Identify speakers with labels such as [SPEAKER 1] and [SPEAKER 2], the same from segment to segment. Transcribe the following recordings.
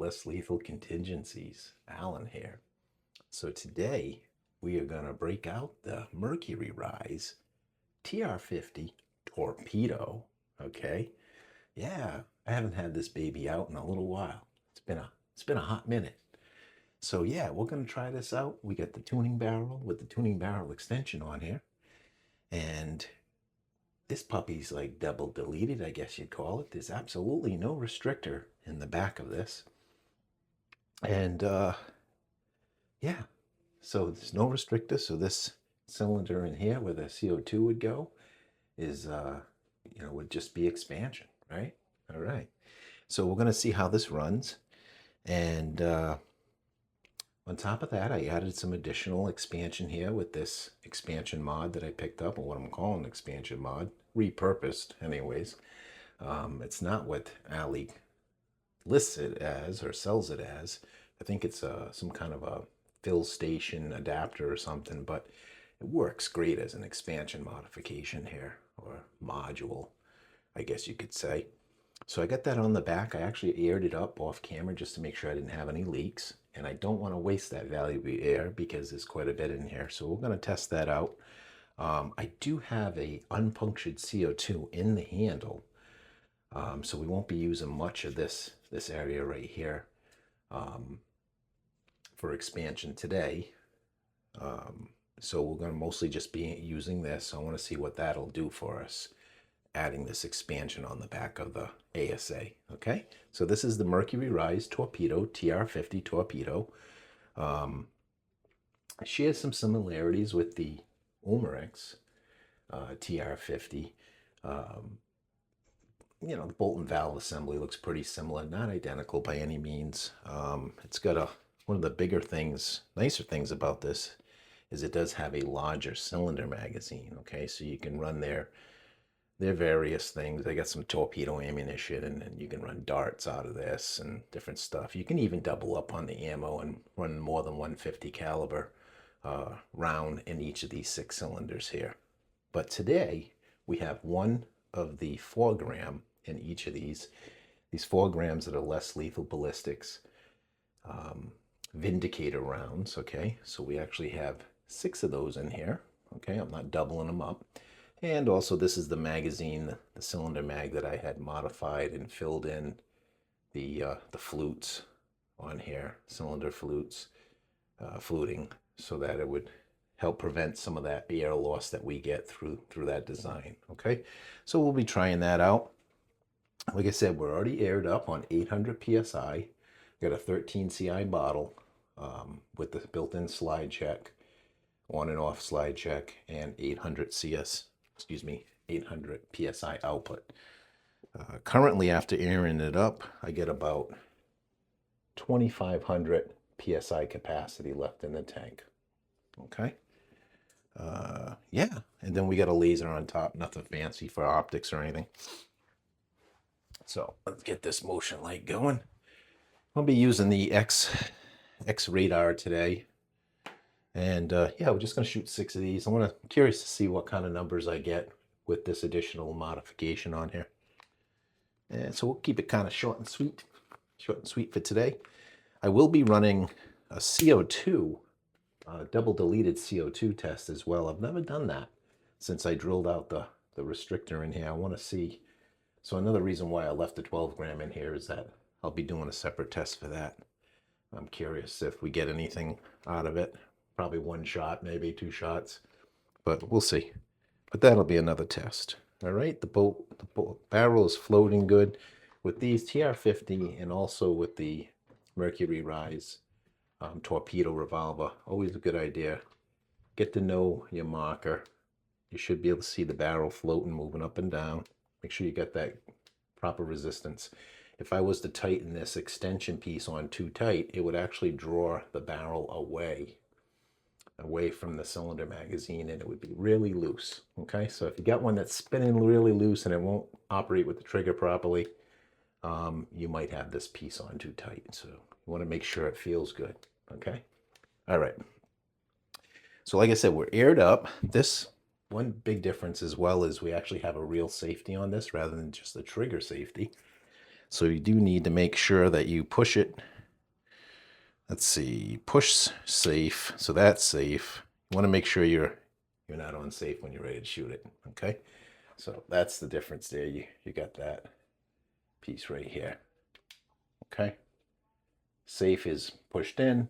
[SPEAKER 1] less lethal contingencies. Alan here. So today we are going to break out the Mercury Rise TR50 Torpedo. Okay, yeah, I haven't had this baby out in a little while. It's been a hot minute. So yeah, we're going to try this out. We got the tuning barrel with the tuning barrel extension on here, and this puppy's like double deleted, I guess you'd call it. There's absolutely no restrictor in the back of this. And yeah, so there's no restrictor. So this cylinder in here where the CO2 would go is, would just be expansion, right? All right. So we're going to see how this runs. And on top of that, I added some additional expansion here with this expansion mod that I picked up, or what I'm calling expansion mod, repurposed anyways. It's not what Ali lists it as or sells it as. I think it's some kind of a fill station adapter or something, but it works great as an expansion modification here, or module, I guess you could say. So I got that on the back. I actually aired it up off camera just to make sure I didn't have any leaks. And I don't want to waste that valuable air because there's quite a bit in here. So we're going to test that out. I do have a unpunctured CO2 in the handle. So we won't be using much of this area right here for expansion today. So we're going to mostly just be using this. I want to see what that'll do for us, adding this expansion on the back of the ASA. Okay, so this is the Mercury Rise Torpedo, TR50 Torpedo. It shares some similarities with the Umarex TR50. The bolt and valve assembly looks pretty similar, not identical by any means. It's got one of the bigger things, nicer things about this is it does have a larger cylinder magazine. Okay, so you can run their various things. They got some torpedo ammunition, and you can run darts out of this and different stuff. You can even double up on the ammo and run more than 150 caliber round in each of these 6 cylinders here. But today we have one of the 4 gram in each of these 4 grams that are less lethal ballistics Vindicator rounds. Okay, so we actually have 6 of those in here. Okay, I'm not doubling them up. And also this is the magazine, the cylinder mag that I had modified and filled in the flutes on here, cylinder flutes, fluting, so that it would help prevent some of that air loss that we get through that design. Okay, so we'll be trying that out. Like I said, we're already aired up on 800 psi. Got a 13 CI bottle with the built-in slide check, on and off slide check, and 800 psi output. Currently, after airing it up, I get about 2,500 psi capacity left in the tank. Okay. Yeah, and then we got a laser on top, nothing fancy for optics or anything. So let's get this motion light going. I'll be using the X radar today. And yeah, we're just going to shoot 6 of these. I'm curious to see what kind of numbers I get with this additional modification on here. And so we'll keep it kind of short and sweet for today. I will be running a CO2, double deleted CO2 test as well. I've never done that since I drilled out the restrictor in here. I want to see. So another reason why I left the 12 gram in here is that I'll be doing a separate test for that. I'm curious if we get anything out of it. Probably 1 shot, maybe 2 shots, but we'll see. But that'll be another test. All right, the bolt barrel is floating good with these TR50 and also with the Mercury Rise torpedo revolver. Always a good idea. Get to know your marker. You should be able to see the barrel floating, moving up and down. Make sure you get that proper resistance. If I was to tighten this extension piece on too tight, it would actually draw the barrel away from the cylinder magazine, and it would be really loose. Okay, so if you got one that's spinning really loose and it won't operate with the trigger properly, you might have this piece on too tight. So you want to make sure it feels good. Okay, all right. So like I said, we're aired up. This one big difference as well is we actually have a real safety on this rather than just the trigger safety. So you do need to make sure that you push it let's see, push safe. So that's safe. You want to make sure you're not unsafe when you're ready to shoot it. Okay. So that's the difference there. You got that piece right here. Okay. Safe is pushed in,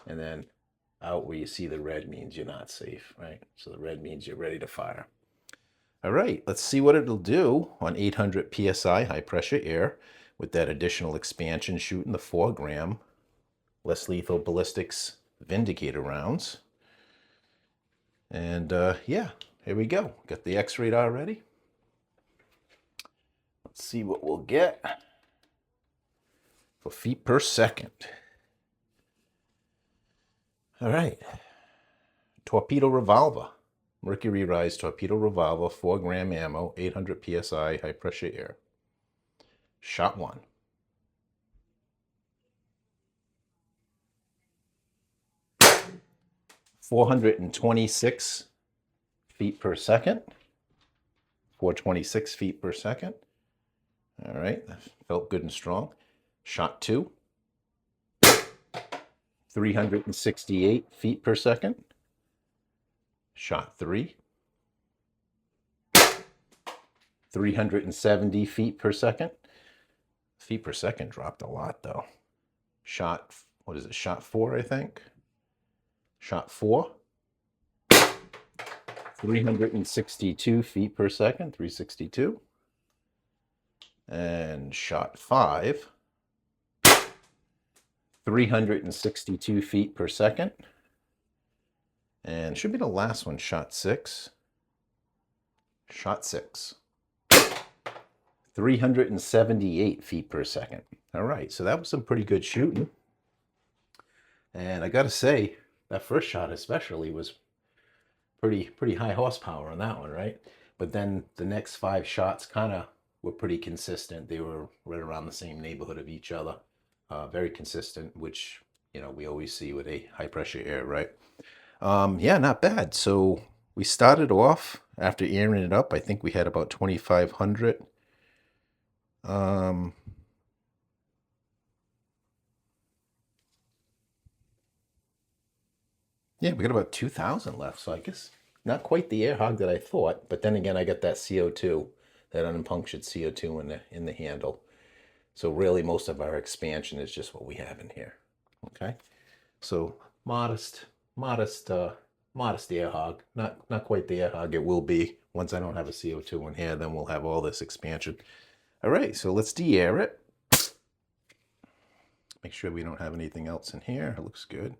[SPEAKER 1] and then out where you see the red means you're not safe, right? So the red means you're ready to fire. All right, let's see what it'll do on 800 PSI high pressure air with that additional expansion shooting the 4 gram less lethal ballistics Vindicator rounds. And yeah, here we go. Got the X radar ready. Let's see what we'll get for feet per second. All right, torpedo revolver. Mercury Rise torpedo revolver, 4 gram ammo, 800 PSI high pressure air. Shot 1. .426 feet per second. 426 feet per second. All right, that felt good and strong. Shot 2. 368 feet per second. Shot 3. 370 feet per second. Feet per second dropped a lot though. Shot, what is it? Shot 4, I think. Shot 4. 362 feet per second, 362. And shot 5. 362 feet per second. And should be the last one, shot 6. Shot 6. 378 feet per second. All right, so that was some pretty good shooting. And I got to say, that first shot especially was pretty high horsepower on that one, right? But then the next 5 shots kind of were pretty consistent. They were right around the same neighborhood of each other. Very consistent, which, you know, we always see with a high pressure air, right? Yeah, not bad. So we started off after airing it up. I think we had about 2,500. Yeah, we got about 2,000 left. So I guess not quite the air hog that I thought, but then again, I got that CO2, that unpunctured CO2 in the handle. So really most of our expansion is just what we have in here. Okay. So modest air hog, not quite the air hog it will be once I don't have a CO2 in here, then we'll have all this expansion. All right, so let's de-air it. Make sure we don't have anything else in here. It looks good.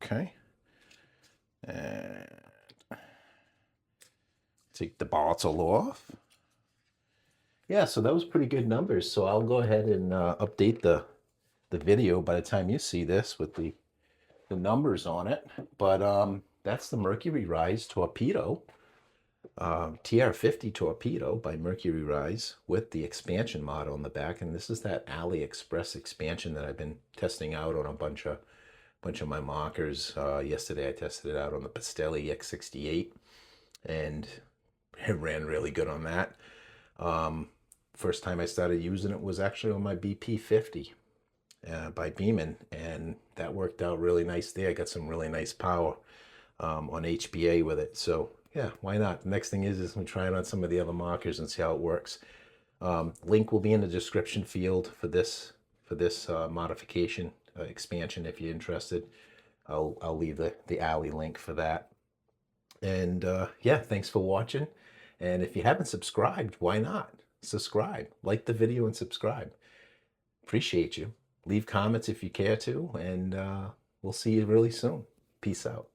[SPEAKER 1] Okay. And take the bottle off. Yeah, so that was pretty good numbers. So I'll go ahead and update the video by the time you see this with the numbers on it. But that's the Mercury Rise torpedo, TR50 Torpedo by Mercury Rise with the expansion model on the back. And this is that AliExpress expansion that I've been testing out on a bunch of my markers. Yesterday I tested it out on the Pastelli X68, and it ran really good on that. First time I started using it was actually on my BP50 by Beeman, and that worked out really nice there. I got some really nice power on HPA with it. So yeah, why not? The next thing is I'm trying on some of the other markers and see how it works. Link will be in the description field for this modification expansion if you're interested. I'll leave the alley link for that. And yeah, thanks for watching. And if you haven't subscribed, why not? Subscribe, like the video and subscribe. Appreciate you. Leave comments if you care to, and we'll see you really soon. Peace out.